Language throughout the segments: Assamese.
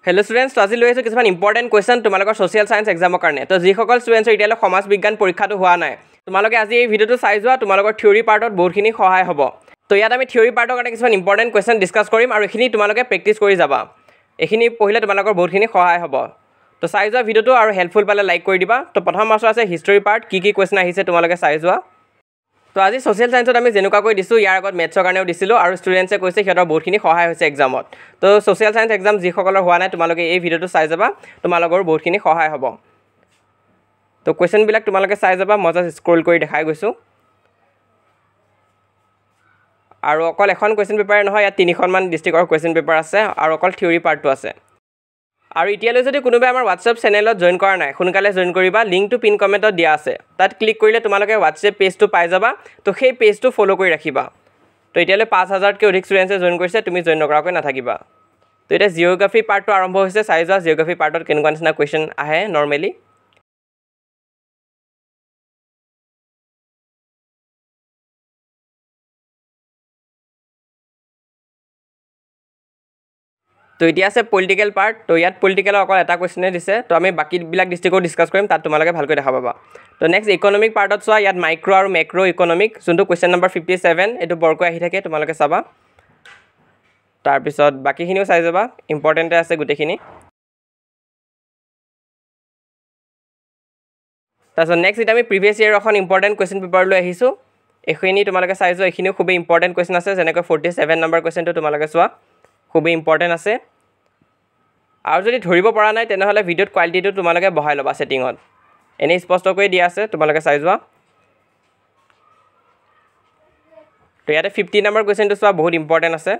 Hello students, আজি লৈ আছো কিছুমান ইম্পৰ্টেন্ট কোৱেশ্চন তোমালোকৰ সোশ্যাল সায়েন্স এক্সামৰ কাৰণে তো যিসকল ষ্টুডেন্টছৰ ইতিয়ালৈ সমাজ বিজ্ঞান পৰীক্ষাটো হোৱা নাই তোমালোকে আজি এই ভিডিওটো চাই যোৱা তোমালোকৰ থিওৰি পাৰ্টত বহুতখিনি সহায় হ'ব তো ইয়াত আমি থিওৰি পাৰ্টৰ কাৰণে কিছুমান ইম্পৰ্টেন্ট কোৱেশ্চন ডিসকাস কৰিম আৰু এখিনি তোমালোকে প্ৰেক্টিস কৰি যাবা এখিনি পঢ়িলে তোমালোকৰ বহুতখিনি সহায় হ'ব তো চাই যোৱা ভিডিওটো আৰু হেল্পফুল পালে লাইক কৰি দিবা তো প্ৰথম মাস্টাৰ আছে হিষ্টৰী পাৰ্ট কি কোৱেশ্চন আহিছে তোমালোকে চাই যোৱা তো আজি সোশ্যাল সায়েন্সত আমি যেনেকুৱাকৈ দিছো ইয়াৰ আগত মেথছৰ কাৰণেও দিছিলো আৰু ষ্টুডেন্টছে কৈছে সিহঁতৰ বহুতখিনি সহায় হৈছে এক্সামত তো সোশ্যাল সায়েন্স এক্সাম যিসকলৰ হোৱা নাই তোমালোকে এই ভিডিওটো চাই যাবা তোমালোকৰ বহুতখিনি সহায় হ'ব তো কোৱেশ্চন বিলাক তোমালোকে চাই যাবা মই জাস্ট স্ক্ৰল কৰি দেখাই গৈছো আৰু অকল এখন কোৱেশ্চন পেপাৰ নহয় ইয়াত তিনিখনমান ডিস্ট্ৰিক্টৰ কোৱেশ্চন পেপাৰ আছে আৰু অকল থিওৰি পাৰ্টটো আছে আৰু এতিয়ালৈ যদি কোনোবাই আমাৰ WhatsApp চেনেলত জয়েন কৰা নাই সোনকালে জয়েন কৰিবা লিংকটো পিন কমেন্টত দিয়া আছে তাত ক্লিক কৰিলে তোমালোকে WhatsApp পেজটো পাই যাবা তো সেই পেজটো ফলো কৰি ৰাখিবা তো এতিয়ালৈ 5000 কে অধিক ষ্টুডেন্টছে জয়েন কৰিছে তুমি জয়েন নকৰাকৈ নাথাকিবা তো এটা জিওগ্ৰাফি পাৰ্টটো আৰম্ভ হৈছে চাই যোৱা জিওগ্ৰাফি পাৰ্টত কেনেকুৱা নিচিনা কোৱেশ্চন আহে নৰমালি তো এতিয়া আছে পলিটিক্যাল পাৰ্ট তো ইয়াত পলিটিক্যালৰ অকল এটা কোৱেশ্চনে দিছে তো আমি বাকি বিলাক ডিস্ট্ৰিক্টৰ ডিসকাস কৰিম তাত তোমালোকে ভালকৈ দেখা পাবা তো নেক্সট ইকোনমিক পাৰ্টত চোৱা ইয়াত মাইক্ৰো আৰু মেক্ৰো ইকোনমিক যোনটো কোৱেশ্চন নম্বৰ 57 এটো বৰকৈ আহি থাকে তোমালোকে চাবা তাৰ পিছত বাকিখিনিও চাই যাবা ইম্পৰ্টেন্ট আছে গুটেখিনি তাৰপিছত নেক্সট এটা আমি প্ৰিভিয়াস ইয়াৰ এখন ইম্পৰ্টেন্ট কোৱেশ্চন পেপাৰ লৈ আহিছো এখিনি তোমালোকে চাই যোৱা এখিনিও খুব ইম্পৰ্টেন্ট কোৱেশ্চন আছে যেনেকৈ 47 নম্বৰ কোৱেশ্চনটো তোমালোকে চোৱা খুব ইম্পৰ্টেন্ট আছে আৰু যদি ধৰিব পৰা নাই তেনেহলে ভিডিওৰ কোৱালিটিটো তোমালোকে বহাই লবা সেটিংত এনে স্পষ্টকৈ দিয়া আছে তোমালোকে চাই যোৱা তো ইয়াতে 50 নম্বৰ কোৱেশ্চনটো চোৱা বহুত ইম্পৰ্টেন্ট আছে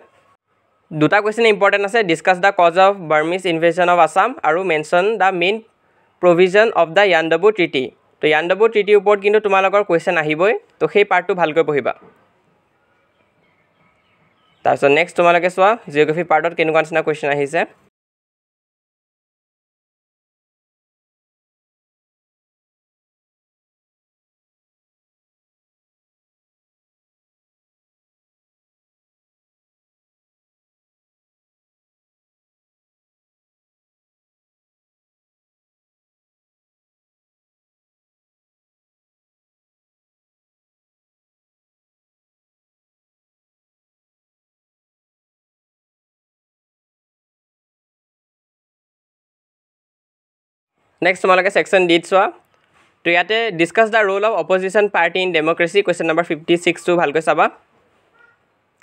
দুটা কোৱেশ্চন ইম্পৰ্টেন্ট আছে discuss the cause of Burmese invasion of Assam আৰু mention the main provision of the Yandabo treaty তো ইয়াণ্ডাবু ট্ৰিটিৰ ওপৰত কিন্তু তোমালোকৰ কোৱেশ্চন আহিবই তো সেই পাৰ্টটো ভালকৈ পঢ়িবা তাৰপিছত নেক্সট তোমালোকে চোৱা জিওগ্ৰাফি পাৰ্টত কেনেকুৱা নিচিনা কোৱেশ্চন আহিছে Next তোমালোকে সেকশন ডি চোৱা তো ইয়াতে discuss the role of opposition party in democracy question number 56 too ভালকৈ চাবা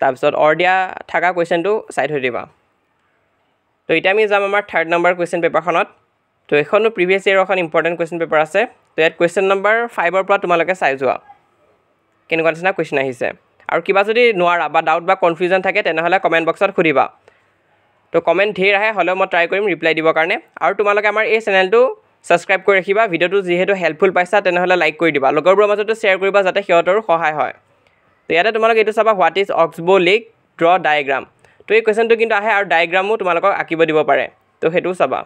তাৰপিছত অৰ্ডিয়া থাকা কোয়েশ্চনটো সাইড হৈ দিবা তো এটা আমি যাম আমাৰ 3rd নম্বৰ কোয়েশ্চন পেপাৰখনত তো এখনো প্ৰিভিয়াস ইয়াৰ এখন ইম্পৰ্টেন্ট কোয়েশ্চন পেপাৰ আছে তো ইয়াত কোয়েশ্চন নম্বৰ 5 ৰ পৰা তোমালোকে চাই যোৱা কেনেকুৱা নিচিনা কোয়েশ্চন আহিছে আৰু কিবা যদি নোৱাৰা বা ডাউট বা কনফিউজন থাকে তেনেহলে কমেন্ট বক্সত খুদিবা তো কমেন্ট ধেৰ আহে হলে মই ট্ৰাই কৰিম ৰিপ্লাই দিবৰ কাৰণে আৰু তোমালোকে আমাৰ এই চেনেলটো সাবস্ক্ৰাইব কৰি ৰাখিবা ভিডিওটো যেহেতু হেল্পফুল পাইছা তেনেহলে লাইক কৰি দিবা লগৰবোৰৰ মাজতো শেয়াৰ কৰিবা যাতে সিহঁতৰো সহায় হয় তো ইয়াতে তোমালোকে এটো চাবা what is অক্সবো lake draw diagram তো এই কোৱেশ্চনটো কিন্তু আহে আৰু ডায়াগ্ৰামও তোমালোকক আঁকিব দিব পাৰে তো হেতু চাবা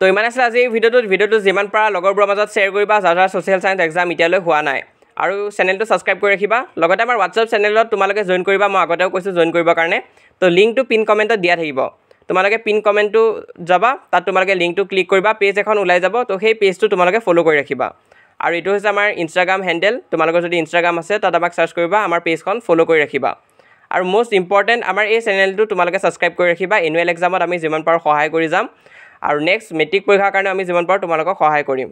তো ইমান আছিল আজি এই ভিডিওটো যিমান পাৰা লগৰবোৰৰ মাজত শেয়াৰ কৰিবা যাৰ সোশ্যাল সায়েন্স এক্সাম ইতিয়ালৈ হোৱা নাই আৰু চেনেলটো সাবস্ক্ৰাইব কৰি ৰাখিবা লগতে আমাৰ WhatsApp চেনেলত তোমালোকে জয়েন কৰিবা মই আগতেও কৈছো জয়েন কৰিবৰ কাৰণে তো লিংকটো পিন কমেন্টত দিয়া থাকিব তোমালোকে পিন কমেন্টটো যাবা তাত তোমালোকে লিংকটো ক্লিক কৰিবা পেজ এখন ওলাই যাব তো সেই পেজটো তোমালোকে ফলো কৰি ৰাখিবা আৰু এটো হৈছে আমাৰ ইনষ্টাগ্ৰাম হ্যান্ডেল তোমালোকৰ যদি ইনষ্টাগ্ৰাম আছে তাত আমাক সাৰ্চ কৰিবা আমাৰ পেজখন ফলো কৰি ৰাখিবা আৰু মোস্ট ইম্পৰ্টেন্ট আমাৰ এই চেনেলটো তোমালোকে সাবস্ক্ৰাইব কৰি ৰাখিবা এনুৱেল এক্সামত আমি যিমান পাৰো সহায় কৰি যাম আৰু নেক্সট মেট্ৰিক পৰীক্ষাৰ কাৰণে আমি যিমান পাৰো তোমালোকক সহায় কৰিম